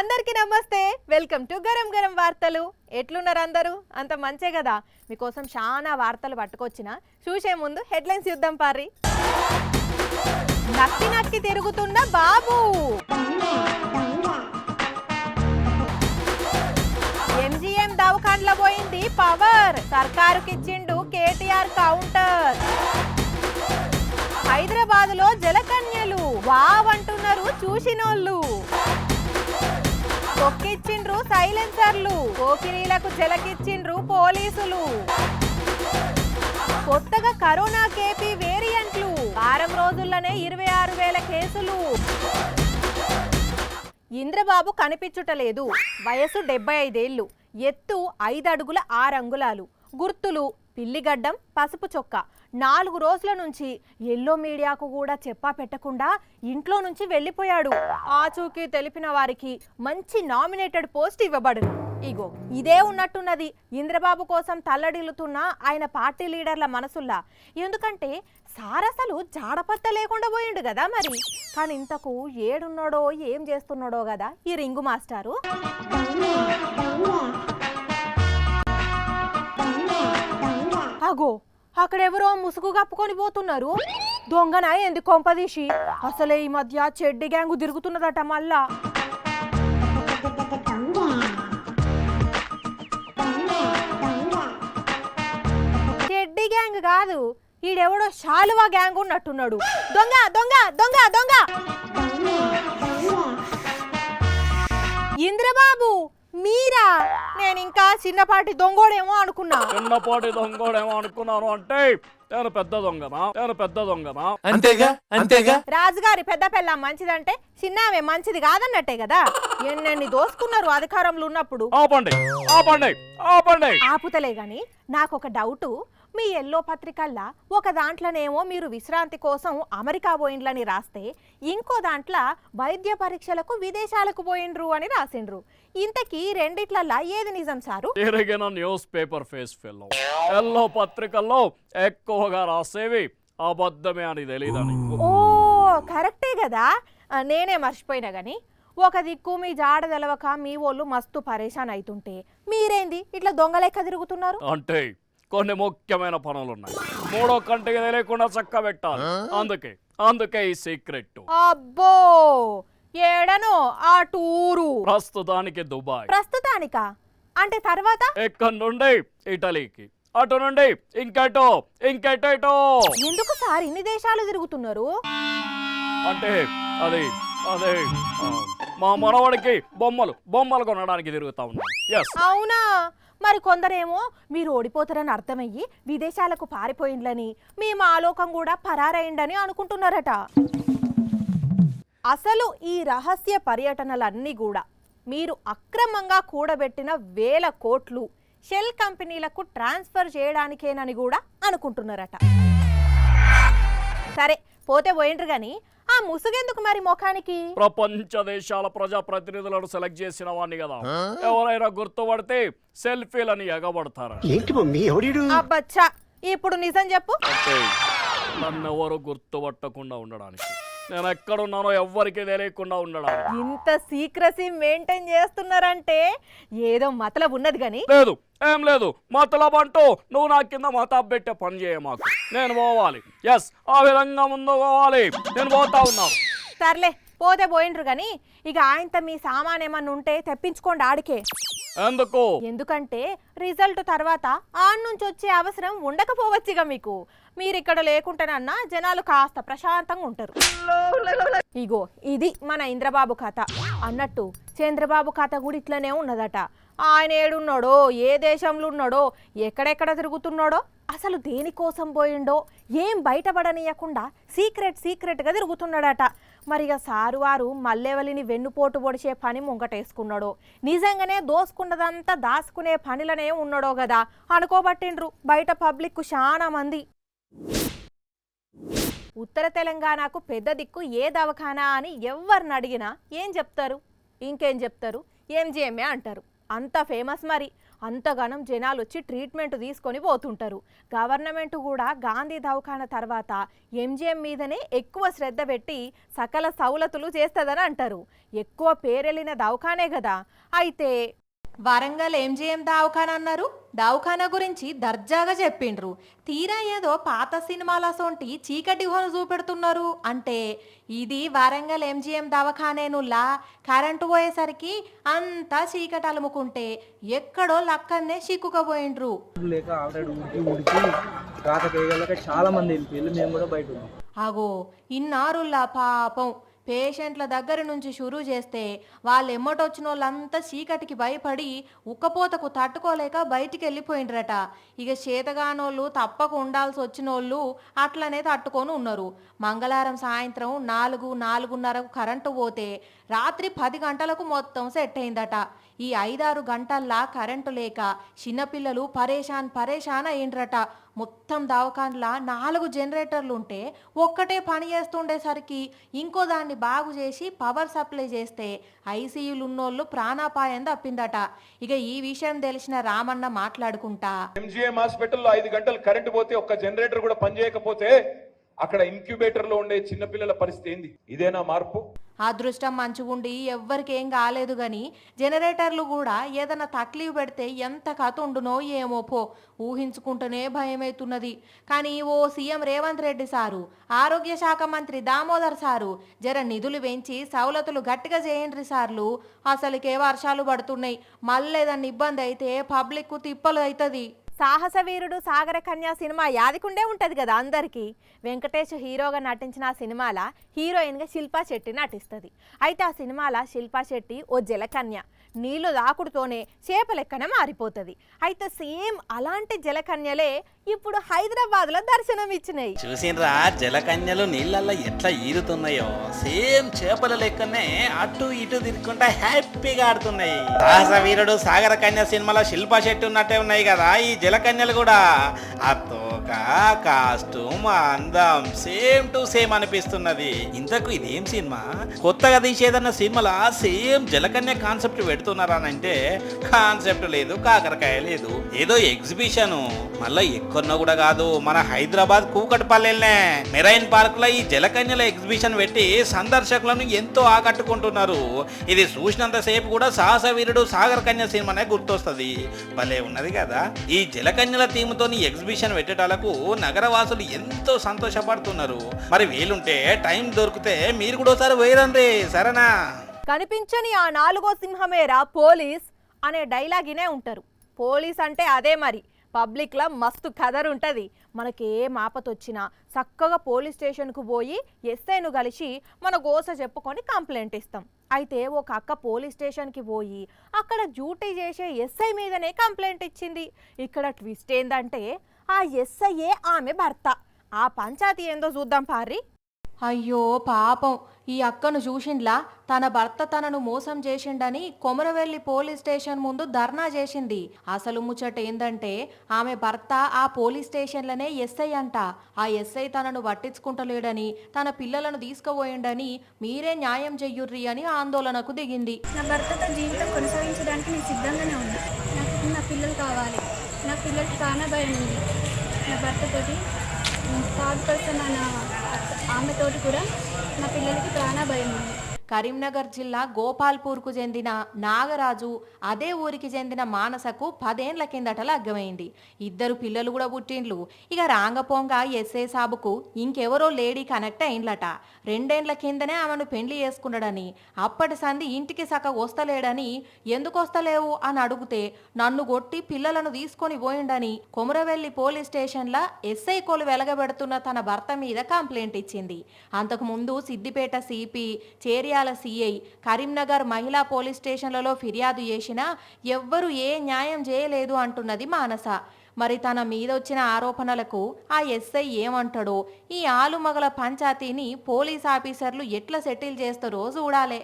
అందరికీ నమస్తే welcome to garam garam వార్తలు ఎట్లున్నారు అందరూ అంత మంచే కదా మీకోసం చాలా వార్తలు పట్టుకొచ్చిన చూసే ముందు హెడ్లైన్స్ చూద్దాం పారి నక్కి నక్కి తిరుగుతున్న బాబు ఎంజీఎం దవాఖానలో పోయింది పవర్ సర్కారుకి ఇచ్చిండు కేటీఆర్ కౌంటర్ హైదరాబాద్ లో జలకన్యలు వావ్ అంటున్నారు చూసినోళ్ళు తొక్కిచ్చిండ్రు సైలెన్సర్లు పోకిరీలకు జలకిచ్చిండ్రు పోలీసులు కొత్తగా కరోనా కేపీ వేరియంట్లు వారం రోజుల్లోనే 26,000 కేసులు ఇంద్రబాబు కనిపించుటలేదు వయసు 75 ఏళ్లు ఎత్తు 5 అడుగుల 6 అంగుళాలు గుర్తులు పిల్లిగడ్డం పసుపు చొక్కా 4 రోజుల నుంచి ఎల్లో మీడియాకు కూడా చెప్పా పెట్టకుండా ఇంట్లో నుంచి వెళ్ళిపోయాడు ఆచూకీ తెలిపిన వారికి మంచి నామినేటెడ్ పోస్ట్ ఇవ్వబడును ఇగో ఇదే ఉన్నట్టున్నది ఇంద్రబాబు కోసం తల్లడిల్లుతున్న ఆయన పార్టీ లీడర్ల మనసుల్లా ఎందుకంటే సారసలు జాడపత్త లేకుండా పోయిండు కదా మరి కానీ ఇంతకు ఏడున్నాడో ఏం చేస్తున్నాడో కదా ఈ రింగు మాస్టారు అగో అక్కడెవరో ముసుగు కప్పుకొని పోతున్నారు దొంగన ఎందుకు కొంపదీసి అసలే ఈ మధ్య చెడ్డి గ్యాంగు తిరుగుతున్నదట మళ్ళా చెడ్డి గ్యాంగ్ కాదు ఈడెవడో శాలువా గ్యాంగ్ ఉన్నట్టున్నాడు దొంగ దొంగ దొంగ దొంగ ఇంద్రబాబు మీరా నేను ఇంకా చిన్నపాటి దొంగోడేమో అనుకున్నాను అంటే నేను పెద్ద దొంగనా అంతేగా రాజుగారి పెద్ద పెళ్ళ మంచిదంటే చిన్నామే మంచిది కాదన్నట్టే కదా ఎన్నెన్ని దోసుకున్నారు అధికారంలో ఉన్నప్పుడు ఆపుతలే గాని నాకు ఒక డౌటు మీ ఎల్లో పత్రికల్లా ఒక దాంట్లోనేమో మీరు విశ్రాంతి కోసం అమెరికా పోయిండ్లని రాస్తే ఇంకో దాంట్లో వైద్య పరీక్షలకు విదేశాలకు పోయిండ్రు అని రాసిండ్రు ఇంతకీ రెండిట్లల్లా ఏది నిజం sir news paper face fellow yellow పత్రికల్లో ఎక్కువగా రాసేవి అబద్ధమే అని తెలియదని ఓ కరెక్టే కదా నేనే మర్చిపోయినా గాని ఒక దిక్కు మీ జాడ తెలవక మీ వాళ్ళు మస్తు పరేషాన్ అవుతుంటే మీరేంది ఇట్లా దొంగలెక్క తిరుగుతున్నారు అంటే కొన్ని ముఖ్యమైన పనులున్నాయి మూడో కంటికి తెలియకుండా చక్క పెట్టాలి అందుకే ఈ సీక్రెట్ అబ్బో ఏడనో ఆ టూరు ప్రస్తుతానికి దుబాయ్ ప్రస్తుతానికా అంటే తర్వాత ఎక్కడి నుండి ఇటలీకి అటు నుండి ఇంకెటో ఎందుకు సార్ ఇన్ని దేశాలు తిరుగుతున్నారు అంటే అదే మా మనవడికి బొమ్మలు కొనడానికి తిరుగుతా ఉన్నాం అవునా మరి కొందరేమో మీరు ఓడిపోతారని అర్థమయ్యి విదేశాలకు పారిపోయిండ్లని మీ మాలోకం కూడా పరారైందని అనుకుంటున్నారట అసలు ఈ రహస్య పర్యటనలన్నీ కూడా మీరు అక్రమంగా కూడబెట్టిన 1,000 కోట్లు షెల్ కంపెనీలకు ట్రాన్స్ఫర్ చేయడానికేనని కూడా అనుకుంటున్నారట సరే పోతే పోయిండ్రు గాని ఆ ముసుగెందుకు మరి ముఖానికి ప్రపంచ దేశాల ప్రజా ప్రతినిధులను సెలెక్ట్ చేసిన వాడిని కదా ఎవరైనా గుర్తుపడితే సెల్ఫీలని ఎగబడతారు అబ్బచ్చా ఇప్పుడు నిజం చెప్పు నన్ను ఎవరు గుర్తుపట్టకుండా ఉండడానికి నేను ఎక్కడున్నానో ఎవ్వరికి తెలియకుండా ఉండడానికి ఇంత సీక్రసీ మెయింటైన్ చేస్తున్నారంటే ఏదో మతలబ్ ఉన్నది గాని ఏం లేదు మతలబ్ అంటూ నువ్వు నా కింద మతాబ్ పెట్టే పని చేయ మాకు నేను పోవాలి ఆ విధంగా ముందు పోవాలి నేను పోతా ఉన్నాను సర్లే పోతే పోయిండ్రు గాని ఇక ఆయనతో మీ సామాన్ ఏమన్నా ఉంటే తెప్పించుకోండి ఆడికే ఎందుకంటే రిజల్ట్ తర్వాత ఆడ నుంచి వచ్చే అవసరం ఉండకపోవచ్చుగా మీకు మీరు ఇక్కడ లేకుంటేనన్నా జనాలు కాస్త ప్రశాంతంగా ఉంటారు ఇగో ఇది మన ఇంద్రబాబు కథ అన్నట్టు చంద్రబాబు కథ కూడా ఇట్లనే ఉన్నదట ఆయన ఏడున్నాడో ఏ దేశంలో ఉన్నాడో ఎక్కడెక్కడ తిరుగుతున్నాడో అసలు దేనికోసం పోయిండో ఏం బయటపడనీయకుండా సీక్రెట్గా తిరుగుతున్నాడట మరిగా సారు వారు మల్లెవలిని వెన్నుపోటు పొడిచే పని ముంగటేసుకున్నాడో నిజంగానే దోసుకున్నదంతా దాచుకునే పనిలనే ఉన్నాడో కదా అనుకోబట్టిండ్రు బయట పబ్లిక్ చాలా మంది ఉత్తర తెలంగాణకు పెద్ద దిక్కు ఏ దవాఖానా అని ఎవరిని అడిగినా ఏం చెప్తారు ఇంకేం చెప్తారు ఎంజీఎంఏ అంటారు అంత ఫేమస్ మరి అంతగానం జనాలు వచ్చి ట్రీట్మెంట్ తీసుకొని పోతుంటారు. గవర్నమెంట్ కూడా గాంధీ దవాఖాన తర్వాత ఎంజిఎం మీదనే ఎక్కువ శ్రద్ధ పెట్టి సకల సౌలతులు చేస్తుందని అంటారు. ఎక్కువ పేరెళ్ళిన దవాఖానే కదా. అయితే వరంగల్ ఎంజిఎం దవాఖానా అన్నారు. దవాఖానా గురించి దర్జాగా చెప్పిండ్రు. తీరా ఏదో పాత సినిమాల సొంటి చీకటి హోను చూపెడుతున్నారు. అంటే ఇది వరంగల్ ఎంజిఎం దవాఖానేనులా కరెంటు పోయేసరికి అంతా చీకటి అలుముకుంటే ఎక్కడో లక్కన్నే చిక్కుకపోయిండ్రు. లేక ఆల్రెడీ ఉడికి రాతకేయగలక చాలా మంది వెళ్ళిపోయి మేము కూడా బయట ఉన్నాం. అగో ఇన్నారుల్లా పాపం పేషెంట్ల దగ్గర నుంచి షురూ చేస్తే వాళ్ళు ఎమ్మటొచ్చిన వాళ్ళంతా చీకటికి భయపడి ఉక్కపోతకు తట్టుకోలేక బయటికి వెళ్ళిపోయిండ్రట. ఇక చేతగానోళ్ళు తప్పక ఉండాల్సి వచ్చిన వాళ్ళు అట్లనే తట్టుకొని ఉన్నారు. మంగళవారం సాయంత్రం 4-4:30కు కరెంటు పోతే రాత్రి 10 గంటలకు మొత్తం సెట్ అయిందట. ఈ 5-6 గంటల్లా కరెంటు లేక చిన్నపిల్లలు పరేషాన్ అయిండ్రట. మొత్తం దవాఖాన్లా 4 జనరేటర్లు ఉంటే ఒక్కటే పని చేస్తుండేసరికి ఇంకో దాన్ని బాగు చేసి పవర్ సప్లై చేస్తే ఐసీయూలు ఉన్నోళ్ళు ప్రాణాపాయం తప్పిందట. ఇక ఈ విషయం తెలిసిన రామన్న మాట్లాడుకుంటా, ఎంజిఎం హాస్పిటల్లో 5 గంటలు కరెంటు పోతే ఒక్క జనరేటర్ కూడా పనిచేయకపోతే అక్కడ ఇంక్యుబేటర్ లో ఉండే చిన్నపిల్లల పరిస్థితి ఏంది? ఇదేనా మార్పు? అదృష్టం మంచిగుండి ఎవ్వరికేం కాలేదు గాని జనరేటర్లు కూడా ఏదైనా తక్లీఫ్ పెడితే ఎంత కథ ఉండునో ఏమో పో, ఊహించుకుంటూనే భయమవుతున్నది. కానీ ఓ సీఎం రేవంత్ రెడ్డి సారు, ఆరోగ్య శాఖ మంత్రి దామోదర్ సారు జర నిధులు పెంచి సౌలతులు గట్టిగా చేయండి సార్లు. అసలుకే వర్షాలు పడుతున్నాయి, మళ్ళీ ఏదన్నా ఇబ్బంది అయితే పబ్లిక్ తిప్పలు అవుతుంది. సాహస వీరుడు సాగర కన్యా సినిమా యాదికుండే ఉంటది కదా అందరికీ. వెంకటేష్ హీరోగా నటించిన ఆ సినిమాల హీరోయిన్గా శిల్పా శెట్టి నటిస్తుంది. అయితే ఆ సినిమాల శిల్పా శెట్టి ఓ జలకన్య, నీళ్లు దాకుడుతోనే చేపలెక్కనే మారిపోతుంది. అయితే సేమ్ అలాంటి జలకన్యలే ఇప్పుడు హైదరాబాద్లో దర్శనం ఇచ్చినాయి. చూసినరా జలకన్యలు నీళ్ళల్లో ఎట్లా ఈరుతున్నాయో, సేమ్ చేపల లెక్కనే అటు ఇటు తిరుగుకుంటా హ్యాపీగా ఆడుతున్నాయి. సాహస వీరుడు సాగర కన్య సినిమాలో శిల్పా శెట్టి ఉన్నట్టే ఉన్నాయి కదా ఈ జలకన్యలు కూడా. ఆ తోక, కాస్ట్యూమ్, అందం సేమ్ టు సేమ్ అనిపిస్తున్నది. ఇంతకు ఇదేం సినిమా? కొత్తగా తీసేదన్న సినిమాలా సేమ్ జలకన్య కాన్సెప్ట్ పెడుతున్నారానంటే కాన్సెప్ట్ లేదు, కాకరకాయ లేదు, ఏదో ఎగ్జిబిషన్. మళ్ళీ ఎక్కడో కూడా కాదు, మన హైదరాబాద్ కూకట్పల్లెల్నే మెరైన్ పార్క్ లో ఈ జలకన్యల ఎగ్జిబిషన్ పెట్టి సందర్శకులను ఎంతో ఆకట్టుకుంటున్నారు. ఇది చూసినంత సేపు కూడా సాహస వీరుడు సాగర కన్య సినిమానే గుర్తొస్తుంది. భలే ఉన్నది కదా. ఈ జలకన్యల థీమ్తో ఎగ్జిబిషన్ పెట్టేటాలకు నగరవాసులు ఎంతో సంతోషపడుతున్నారు. మరి వీలుంటే టైం దొరికితే మీరు కూడా ఒకసారి పోయిరండి, సరేనా? కనిపించని ఆ 4వ సింహమేరా పోలీస్ అనే డైలాగినే ఉంటారు. పోలీస్ అంటే అదే మరి. పబ్లిక్లో మస్తు కదర్ ఉంటుంది. మనకి ఏ ఆపతొచ్చినా చక్కగా పోలీస్ స్టేషన్కు పోయి ఎస్ఐను కలిసి మన గోస చెప్పుకొని కంప్లైంట్ ఇస్తాం. అయితే ఒక అక్క పోలీస్ స్టేషన్కి పోయి అక్కడ డ్యూటీ చేసే ఎస్ఐ మీదనే కంప్లైంట్ ఇచ్చింది. ఇక్కడ ట్విస్ట్ ఏంటంటే ఆ ఎస్ఐయే ఆమె భర్త. ఆ పంచాయతీ ఏందో చూద్దాం పారి. అయ్యో పాపం, ఈ అక్కను చూసిండ్లా తన భర్త తనను మోసం చేసిండని కొమరవెల్లి పోలీస్ స్టేషన్ ముందు ధర్నా చేసింది. అసలు ముచ్చట ఏందంటే ఆమె భర్త ఆ పోలీస్ స్టేషన్లనే ఎస్ఐ అంట. ఆ ఎస్ఐ తనను పట్టించుకుంటలేడని, తన పిల్లలను తీసుకుపోయిండని మీరే న్యాయం చెయ్యుర్రి అని ఆందోళనకు దిగింది. నా భర్తతో జీవితం కొనసాగించడానికి నేను సిద్ధంగానే ఉన్నా. నాకు నా పిల్లలు కావాలి. నా పిల్లలకి చాలా భయం ఉంది. నా భర్తతోటి థర్డ్ పర్సన్ అన్న ఆమెతోటి కూడా నా పిల్లలకి ప్రాణ భయం ఉంది. కరీంనగర్ జిల్లా గోపాల్పూర్కు చెందిన నాగరాజు అదే ఊరికి చెందిన మానసకు 10 ఏళ్ల కిందట లగ్గమైంది. 2 పిల్లలు కూడా పుట్టిండ్లు. ఇక రాంగపోంగా ఎస్ఐ సాబుకు ఇంకెవరో లేడీ కనెక్ట్ అయిండ్లట. 2 ఏళ్ల కిందనే ఆమెను పెళ్లి చేసుకున్నాడని, అప్పటి సంది ఇంటికి సక్క వస్తలేడని, ఎందుకు వస్తలేవు అని అడిగితే నన్ను కొట్టి పిల్లలను తీసుకొని పోయిండని కొమరవెల్లి పోలీస్ స్టేషన్ల ఎస్ఐ కోలు వెలగబెడుతున్న తన భర్త మీద కంప్లైంట్ ఇచ్చింది. అంతకుముందు సిద్దిపేట సిపి, చేర్యాల సిఐ, కరీంనగర్ మహిళా పోలీస్ స్టేషన్లలో ఫిర్యాదు చేసినా ఎవ్వరూ ఏ న్యాయం చేయలేదు అంటున్నది మానస. మరి తన మీద వచ్చిన ఆరోపణలకు ఆ ఎస్ఐ ఏమంటాడో, ఈ ఆలుమగల పంచాయతీని పోలీస్ ఆఫీసర్లు ఎట్లా సెటిల్ చేస్తారో చూడాలే.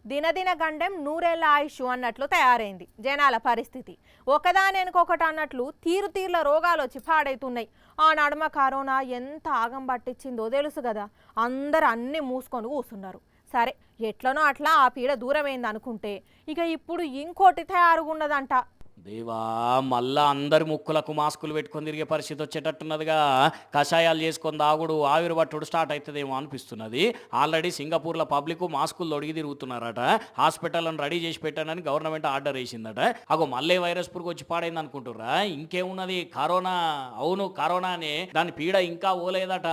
దినదిన గండం 100 ఏళ్ల ఆయుష్ అన్నట్లు తయారైంది జనాల పరిస్థితి. ఒకదానెనుకొకటి అన్నట్లు తీరుతీర్ల రోగాలు వచ్చి పాడైతున్నాయి. ఆ నడుమ కరోనా ఎంత ఆగం పట్టించిందో తెలుసు కదా. అందరు అన్నీ మూసుకొని కూస్తున్నారు. సరే ఎట్లనో అట్లా ఆ పీడ దూరమైంది అనుకుంటే ఇక ఇప్పుడు ఇంకోటి తయారుగున్నదంట. దేవా, మళ్ళా అందరి ముక్కులకు మాస్కులు పెట్టుకొని తిరిగే పరిస్థితి వచ్చేటట్టున్నదిగా. కషాయాలు చేసుకొని దాగుడు, ఆవిరి పట్టుడు స్టార్ట్ అవుతుందేమో అనిపిస్తున్నది. ఆల్రెడీ సింగపూర్లో పబ్లిక్ మాస్కులు తొడిగి తిరుగుతున్నారట. హాస్పిటల్ని రెడీ చేసి పెట్టానని గవర్నమెంట్ ఆర్డర్ వేసిందట. అగో మళ్ళీ వైరస్ పురుగు వచ్చి పాడైంది అనుకుంటుర్రా? ఇంకేమున్నది, కరోనా. అవును, కరోనానే, దాని పీడ ఇంకా ఓలేదట.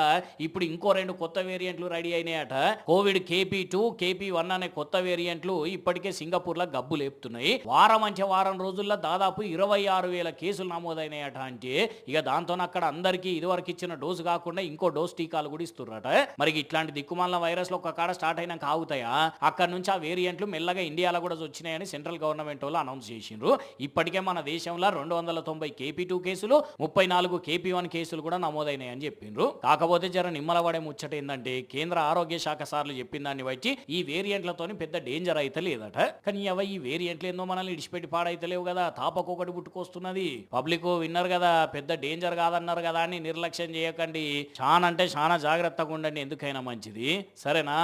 ఇప్పుడు ఇంకో 2 కొత్త వేరియంట్లు రెడీ అయినాయట. కోవిడ్ KP2, KP1 అనే కొత్త వేరియంట్లు ఇప్పటికే సింగపూర్లో గబ్బు లేపుతున్నాయి. వారం రోజుల్లో దాదాపు 26,000 కేసులు నమోదైనాయట. అంటే ఇక దాంతో అక్కడ అందరికీ ఇదివరకు ఇచ్చిన డోసు కాకుండా ఇంకో డోస్ టీకాలు కూడా ఇస్తున్నారట. మరి ఇట్లాంటి దిక్కుమాల వైరస్లు ఒక కాడ స్టార్ట్ అయినాక ఆగుతాయా? అక్కడ నుంచి ఆ వేరియంట్లు మెల్లగా ఇండియాలో కూడా వచ్చినాయని సెంట్రల్ గవర్నమెంట్ వాళ్ళు అనౌన్స్ చేసిండ్రు. ఇప్పటికే మన దేశంలో 290 KP2 కేసులు, 34 KP1 కేసులు కూడా నమోదైనాయని చెప్పిండ్రు. కాకపోతే జర నిమ్మలపడే ముచ్చట ఏంటంటే, కేంద్ర ఆరోగ్య శాఖ సార్లు చెప్పిన దాన్ని బట్టి ఈ వేరియంట్లతోని పెద్ద డేంజర్ అయితే లేదట. కానీ ఈ వేరియంట్లు ఏందో మనల్ని ఇడిచిపెట్టి పాడైతలేవు కదా, తాపకొకటి పుట్టుకొస్తున్నది. పబ్లిక్ విన్నర్ కదా, పెద్ద డేంజర్ కాదన్నారు కదా అని నిర్లక్ష్యం చేయకండి. చాలా అంటే చాలా జాగ్రత్తగా ఉండండి, ఎందుకైనా మంచిది. సరేనా?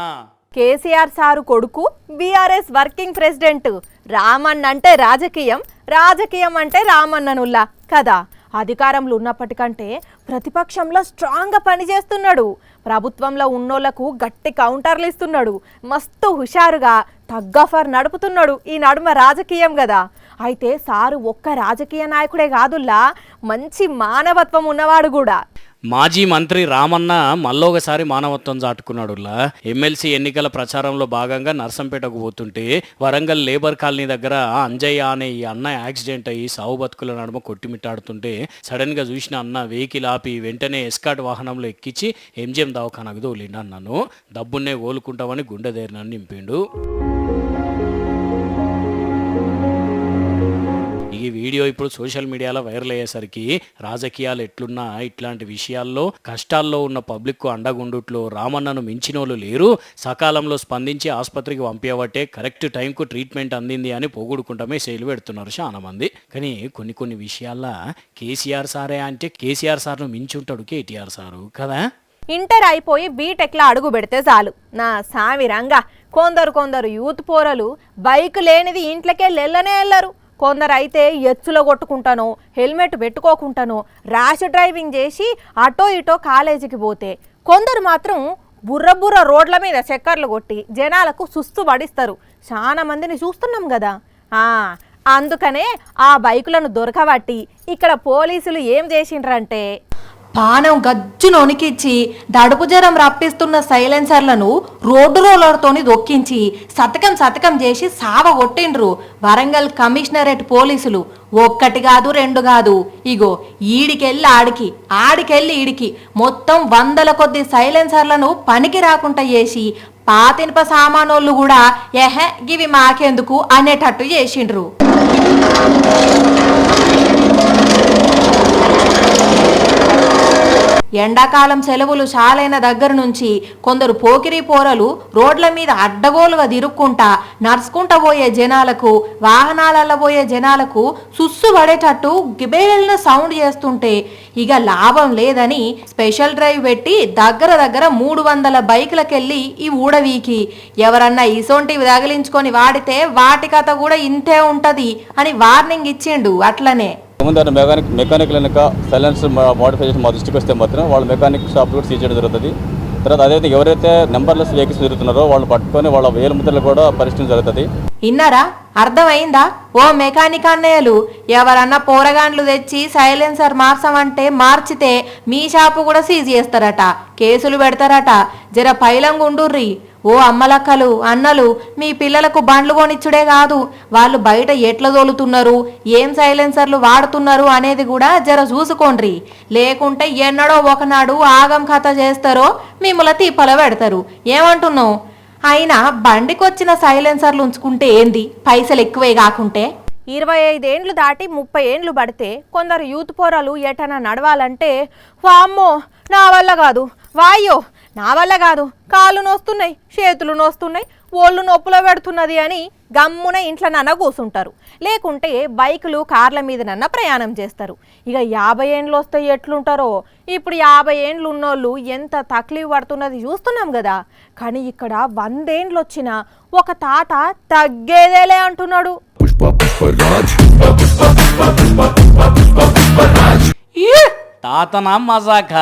కేసీఆర్ సారు కొడుకు బీఆర్ఎస్ వర్కింగ్ ప్రెసిడెంట్. రామన్న అంటే రాజకీయం, రాజకీయం అంటే రామన్ననుల్లా కదా. అధికారంలో ఉన్నప్పటికంటే ప్రతిపక్షంలో స్ట్రాంగ్గా పనిచేస్తున్నాడు. ప్రభుత్వంలో ఉన్నోళ్లకు గట్టి కౌంటర్లు ఇస్తున్నాడు. మస్తు హుషారుగా తగ్గఫర్ నడుపుతున్నాడు. ఈ నడుమ రాజకీయం కదా. అయితే సారు ఒక్క రాజకీయ నాయకుడే కాదుల్లా, మంచి మానవత్వం ఉన్నవాడు కూడా. మాజీ మంత్రి రామన్న మళ్ళొకసారి మానవత్వం చాటుకున్నాడులా. ఎమ్మెల్సీ ఎన్నికల ప్రచారంలో భాగంగా నర్సంపేటకు పోతుంటే వరంగల్ లేబర్ కాలనీ దగ్గర అంజయ్య అనే ఈ అన్న యాక్సిడెంట్ అయ్యి సావు బతుకుల నడుమ కొట్టిమిట్టాడుతుంటే సడన్ గా చూసిన అన్న వెహికల్ ఆపి వెంటనే ఎస్కాట్ వాహనంలో ఎక్కించి MGM దవాఖానకు తోలిండు. అన్నను డబ్బున్నే కోలుకుంటామని గుండె ధైర్యాన్ని నింపిండు. ఈ వీడియో ఇప్పుడు సోషల్ మీడియాలో వైరల్ అయ్యేసరికి రాజకీయాలు ఎట్లున్నా ఇట్లాంటి విషయాల్లో కష్టాల్లో ఉన్న పబ్లిక్కు అండగుండుట్లో రామన్నను మించినోళ్ళు లేరు. సకాలంలో స్పందించి ఆసుపత్రికి పంపించబట్టే కరెక్ట్ టైంకు ట్రీట్మెంట్ అందింది అని పొగుడుకుంటా మెసేజ్లు పెడుతున్నారు చాలా మంది. కానీ కొన్ని విషయాల్లో కేసీఆర్ సారే అంటే కేసీఆర్ సార్ను మించుంటాడు KTR సారు కదా. ఇంటర్ అయిపోయి బీటెక్లో అడుగు పెడితే చాలు నా సామిరంగా కొందరు యూత్ పోరలు బైక్ లేనిది ఇంట్లోకే వెళ్ళరు. కొందరు అయితే ఎత్తులో కొట్టుకుంటానో హెల్మెట్ పెట్టుకోకుండానో ర్యాష్ డ్రైవింగ్ చేసి అటో ఇటో కాలేజీకి పోతే, కొందరు మాత్రం బుర్ర రోడ్ల మీద చక్కర్లు కొట్టి జనాలకు సుస్తు పడిస్తారు. చాలా మందిని చూస్తున్నాం కదా. అందుకనే ఆ బైకులను దొరకబట్టి ఇక్కడ పోలీసులు ఏం చేసిండ్రంటే, పానం గజ్జునొనికిచ్చి దడుపు జ్వరం రప్పిస్తున్న సైలెన్సర్లను రోడ్డు రోలర్తోని దొక్కించి సతకం చేసి సావ కొట్టిండ్రు వరంగల్ కమిషనరేట్ పోలీసులు. 1 కాదు 2 కాదు, ఇగో ఈడికెళ్ళి ఆడికెళ్ళి ఈడికి మొత్తం 100ల కొద్ది సైలెన్సర్లను పనికి రాకుండా చేసి పాతినిప సామానోళ్ళు కూడా గివి మాకెందుకు అనేటట్టు చేసిండ్రు. ఎండాకాలం సెలవులు చాలైన దగ్గర నుంచి కొందరు పోకిరి పోరలు రోడ్ల మీద అడ్డగోలుగా తిరుక్కుంటా నడుచుకుంటా పోయే జనాలకు, వాహనాలలో పోయే జనాలకు సుస్సు పడేటట్టు గిబేల్న సౌండ్ చేస్తుంటే ఇక లాభం లేదని స్పెషల్ డ్రైవ్ పెట్టి దగ్గర 300 బైకులకెళ్ళి ఈ ఊడవీకి ఎవరన్నా ఇసొంటివి తగిలించుకొని వాడితే వాటి కథ కూడా ఇంతే ఉంటది అని వార్నింగ్ ఇచ్చిండు. అట్లనే ముందు మెకానిక్ వెనుక సైలెన్సర్ మోడిఫై చేసి మా దృష్టికి వస్తే మాత్రం వాళ్ళ మెకానిక్ షాప్ కూడా సీజ్ చేయడం జరుగుతుంది. తర్వాత అదైతే ఎవరైతే నెంబర్లెస్ వెహికల్స్ తిరుగుతున్నారో వాళ్ళని పట్టుకొని వాళ్ళ వేలుముద్రలు కూడా పరిశీలన జరుగుతుంది. ఇన్నారా? అర్థమైందా? ఓ మెకానిక్ అన్నయ్యలు, ఎవరన్నా పోరగాండ్లు తెచ్చి సైలెన్సర్ మార్చమంటే మార్చితే మీ షాపు కూడా సీజ్ చేస్తారట, కేసులు పెడతారట. జర పైలంగుండుర్రి. ఓ అమ్మలక్కలు, అన్నలు, మీ పిల్లలకు బండ్లు కొనిచ్చుడే కాదు, వాళ్ళు బయట ఎట్లా తోలుతున్నారు, ఏం సైలెన్సర్లు వాడుతున్నారు అనేది కూడా జర చూసుకోండ్రి. లేకుంటే ఎన్నడో ఒకనాడు ఆగం కథ చేస్తారో మిమ్మల్ని తీపల పెడతారు. ఏమంటున్నావు? అయినా బండికొచ్చిన సైలెన్సర్లు ఉంచుకుంటే ఏంది, పైసలు ఎక్కువే కాకుంటే. 25 ఏండ్లు దాటి 30 ఏండ్లు పడితే కొందరు యూత్ పోరలు ఎటన్నా నడవాలంటే, వామ్మో నా వల్ల కాదు, వాయ్యో నా వల్ల కాదు, కాళ్ళు నొస్తున్నాయి, చేతులు నొస్తున్నాయి, ఒళ్ళు నొప్పులో పెడుతున్నది అని గమ్మున ఇంట్లో నన్న కూర్చుంటారు. లేకుంటే బైకులు కార్ల మీద ప్రయాణం చేస్తారు. ఇక 50 ఏండ్లు వస్తే ఎట్లుంటారో. ఇప్పుడు 50 ఏండ్లు ఉన్నోళ్ళు ఎంత తక్లీఫ్ పడుతున్నది చూస్తున్నాం కదా. కానీ ఇక్కడ 100 ఏండ్లు వచ్చిన ఒక తాత తగ్గేదేలే అంటున్నాడు. తాతనా మజాక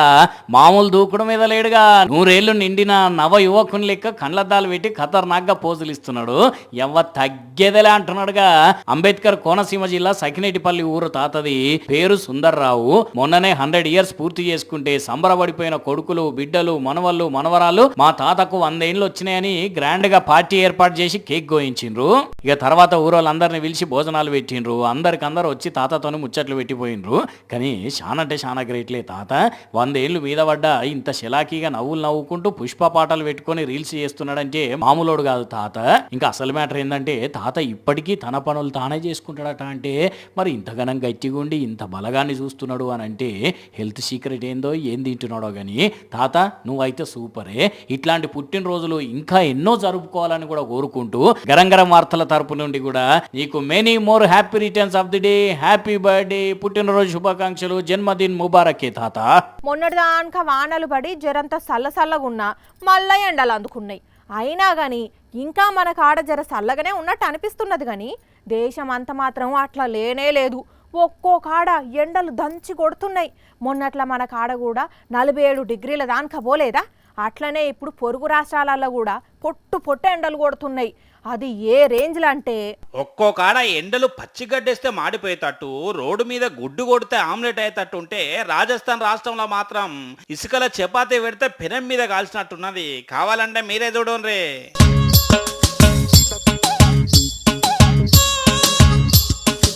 మామూలు దూకుడు మీద లేడుగా. 100 ఏళ్ళు నిండిన నవ యువకుని లెక్క కండ్లద్దాలు పెట్టి ఖతర్నాక్గా పోజులు ఇస్తున్నాడు. ఎవ్వ తగ్గేదలే అంటున్నాడుగా. అంబేద్కర్ కోనసీమ జిల్లా సకినేటిపల్లి ఊరు తాతది. పేరు సుందర్రావు. మొన్ననే 100 ఇయర్స్ పూర్తి చేసుకుంటే సంబరపడిపోయిన కొడుకులు, బిడ్డలు, మనవళ్ళు, మనవరాలు మా తాతకు 100 ఏళ్ళు వచ్చినాయని గ్రాండ్ గా పార్టీ ఏర్పాటు చేసి కేక్ గోయించిండ్రు. ఇక తర్వాత ఊరోళ్ళందరిని పిలిచి భోజనాలు పెట్టిండ్రు. అందరికందరూ వచ్చి తాతతోని ముచ్చట్లు పెట్టిపోయిండ్రు. కానీ చాలా అంటే చాలా గ్రేట్లే తాత. 100 ఏళ్ళు మీద పడ్డా ఇంత శలాకీగా నవ్వులు నవ్వుకుంటూ పుష్ప పాటలు పెట్టుకొని రీల్స్ చేస్తున్నాడంటే మామూలోడు కాదు తాత. ఇంకా అసలు మ్యాటర్ ఏంటంటే తాత ఇప్పటికీ తన పనులు తానే చేసుకుంటాడట. అంటే మరి ఇంతగానం గట్టిగా ఉండి ఇంత బలగాన్ని చూస్తున్నాడు అని అంటే హెల్త్ సీక్రెట్ ఏందో ఏం తింటున్నాడో కానీ తాత నువ్వైతే సూపరే. ఇట్లాంటి పుట్టినరోజులు ఇంకా ఎన్నో జరుపుకోవాలని కూడా కోరుకుంటూ గరంగరం వార్తల తరపు నుండి కూడా నీకు many more happy returns of the day, happy birthday, పుట్టినరోజు శుభాకాంక్షలు, జన్మదిన్ ముబారకే తాత. మొన్నటిదాకా వానలు పడి జరంతా సల్లసల్లగున్నా మళ్ళా ఎండలు అందుకున్నాయి. అయినా గాని ఇంకా మన కాడ జర చల్లగానే ఉన్నట్టు అనిపిస్తున్నది. కానీ దేశం అంత మాత్రం అట్లా లేనే లేదు. ఒక్కో కాడ ఎండలు దంచి కొడుతున్నాయి. మొన్నట్ల మన కాడ కూడా 47 డిగ్రీల దాకా పోలేదా? అట్లనే ఇప్పుడు పొరుగు రాష్ట్రాలలో కూడా పొట్టు ఎండలు కొడుతున్నాయి. అది ఏ రేంజ్లో అంటే ఒక్కో కాడ ఎండలు పచ్చిగడ్డేస్తే మాడిపోయేటట్టు, రోడ్డు మీద గుడ్డు కొడితే ఆమ్లెట్ అయ్యేటట్టు ఉంటే, రాజస్థాన్ రాష్ట్రంలో మాత్రం ఇసుకల చపాతీ పెడితే పెనం మీద కాల్చినట్టున్నది. కావాలంటే మీరే చూడండి.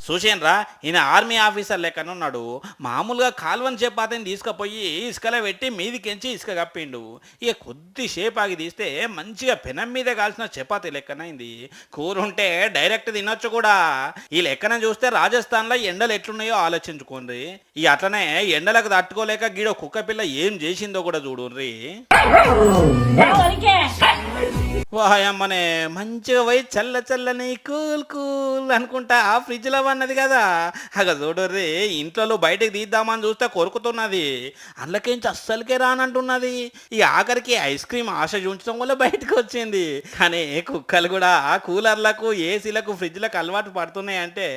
చూసేనరా, ఈయన ఆర్మీ ఆఫీసర్ లెక్కనున్నాడు. మామూలుగా కాల్వని చపాతీని తీసుకుపోయి ఇసుకలో పెట్టి మీదికెంచి ఇసుక కప్పిండు. ఇక కొద్దిసేపు ఆగి తీస్తే మంచిగా పెనం మీద కాల్చిన చపాతీ లెక్కనైంది. కూర ఉంటే డైరెక్ట్ తినొచ్చు కూడా. ఈ లెక్కన చూస్తే రాజస్థాన్లో ఎండలు ఎట్లున్నాయో ఆలోచించుకోండి. ఇక అట్లనే ఎండలకు తట్టుకోలేక గీడో కుక్క పిల్ల ఏం చేసిందో కూడా చూడుర్రి. వాయమ్మనే మంచిగా పోయి చల్లని కూల్ అనుకుంటా ఆ ఫ్రిడ్జ్లో అన్నది కదా. అగ చూడర్రి, ఇంట్లో బయటకు తీద్దామని చూస్తే కొరుకుతున్నది. అందులోకించి అస్సలకే రానంటున్నది. ఈ ఆఖరికి ఐస్ క్రీమ్ ఆశ చూంచడం వల్ల బయటకు వచ్చింది. కానీ కుక్కలు కూడా కూలర్లకు, ఏసీలకు, ఫ్రిడ్జ్లకు అలవాటు పడుతున్నాయి అంటే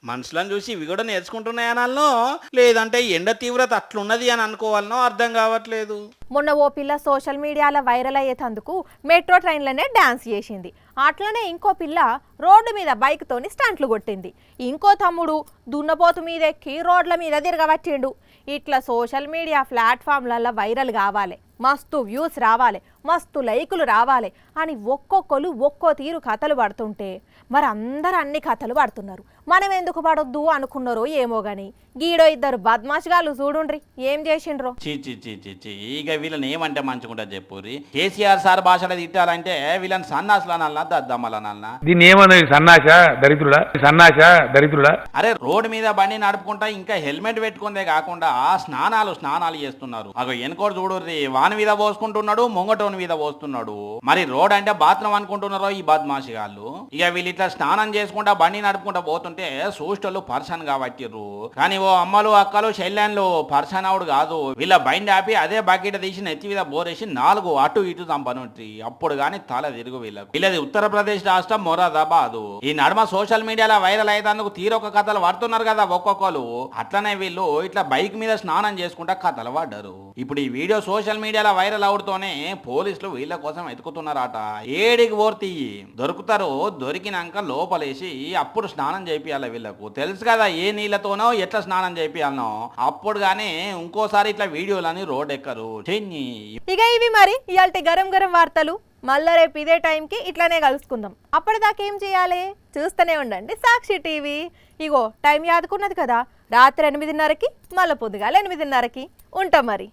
మనుషులను చూసి ఇవి కూడా నేర్చుకుంటున్నాయి అనాలనో, లేదంటే ఎండ తీవ్రత అట్లున్నది అని అనుకోవాలనో అర్థం కావట్లేదు. మొన్న ఓ పిల్ల సోషల్ మీడియాలో వైరల్ అయ్యేందుకు మెట్రో ట్రైన్లోనే డాన్స్ చేసింది. అట్లనే ఇంకో పిల్ల రోడ్డు మీద బైక్తోని స్టంట్లు కొట్టింది. ఇంకో తమ్ముడు దున్నపోతు మీద ఎక్కి రోడ్ల మీద తిరగబట్టిండు. ఇట్లా సోషల్ మీడియా ప్లాట్ఫామ్లలో వైరల్ కావాలి, మస్తు వ్యూస్ రావాలి, మస్తు లైకులు రావాలి అని ఒక్కొక్కరు ఒక్కో తీరు కథలు పడుతుంటే మరి అందరు అన్ని కథలు పడుతున్నారు. మనం ఎందుకు పడొద్దు అనుకున్నారో ఏమో గాని గీడో 2 బద్మాష్గాళ్ళు చూడుండ్రి ఏం చేసిండ్రో. ఇక వీళ్ళని ఏమంటే మంచుకుంటా చెప్పుర్రి. కేసీఆర్ సార్ భాషలో తిట్టాలంటే వీళ్ళని సన్నాసులు అనాలన్నా దద్దమ్మలనాలన్నా? దీన్ని ఏమన్నా సన్నాస దరిద్రుడా? అరే రోడ్డు మీద బండి నడుపుకుంటా ఇంకా హెల్మెట్ పెట్టుకుందే కాకుండా స్నానాలు చేస్తున్నారు. అగో ఎన్కోడు చూడుర్రి, వాని మీద పోసుకుంటున్నాడు, ముంగటోని మీద పోస్తున్నాడు. మరి రోడ్ అంటే బాత్రూమ్ అనుకుంటున్నారో ఈ బద్మాషి గాళ్ళు. ఇక వీళ్ళు ఇట్లా స్నానం చేసుకుంటా బండి నడుపుకుంటా పోతుంటే సూస్టోళ్ళు పర్సన్ కాబట్టిర్రు. కానీ ఓ అమ్మలు అక్కలు చెల్లెన్లు పర్సన్ అవుడు కాదు. వీళ్ళ బండి ఆపి అదే బకెట్ తీసి నెత్తి మీద బోరేసి 4 అటు ఇటు చంపనుంటి. అప్పుడు గాని తల తిరుగు వీళ్ళకు. వీళ్ళది ఉత్తరప్రదేశ్ రాష్ట్రం మొరాదాబాదు. ఈ నడుమ సోషల్ మీడియాలో వైరల్ అయ్యేందుకు తీరొక కథలు పడుతున్నారు కదా ఒక్కొక్కరు. అట్లనే వీళ్ళు ఇట్లా బైక్ మీద స్నానం చేసుకుంటా కథలు పడ్డారు. ఇప్పుడు ఈ వీడియో సోషల్ మీడియాలో వైరల్ అవుతూనే పోలీసులు వీళ్ళ కోసం వెతుకుతున్నారట. ఏడికి ఓర్తి దొరుకుతారు, దొరికినాక లోపలేసి అప్పుడు స్నానం చేపియాలి. వీళ్ళకు తెలుసు కదా ఏ నీళ్ళతోనో ఎట్లా స్నానం చేపియాలనో. అప్పుడు గానీ ఇంకోసారి ఇట్లా వీడియోలని రోడ్ ఎక్కరు. ఇక ఇవి మరి ఇయాల్టి గరం వార్తలు. మళ్ళా రేపు ఇదే టైంకి ఇట్లానే కలుసుకుందాం. అప్పటిదాకేం చేయాలి? చూస్తూనే ఉండండి సాక్షి టీవీ. ఇగో టైం యాదుకున్నది కదా, రాత్రి 8:30కి మళ్ళీ పొద్దుగాల 8:30కి ఉంటాం మరి.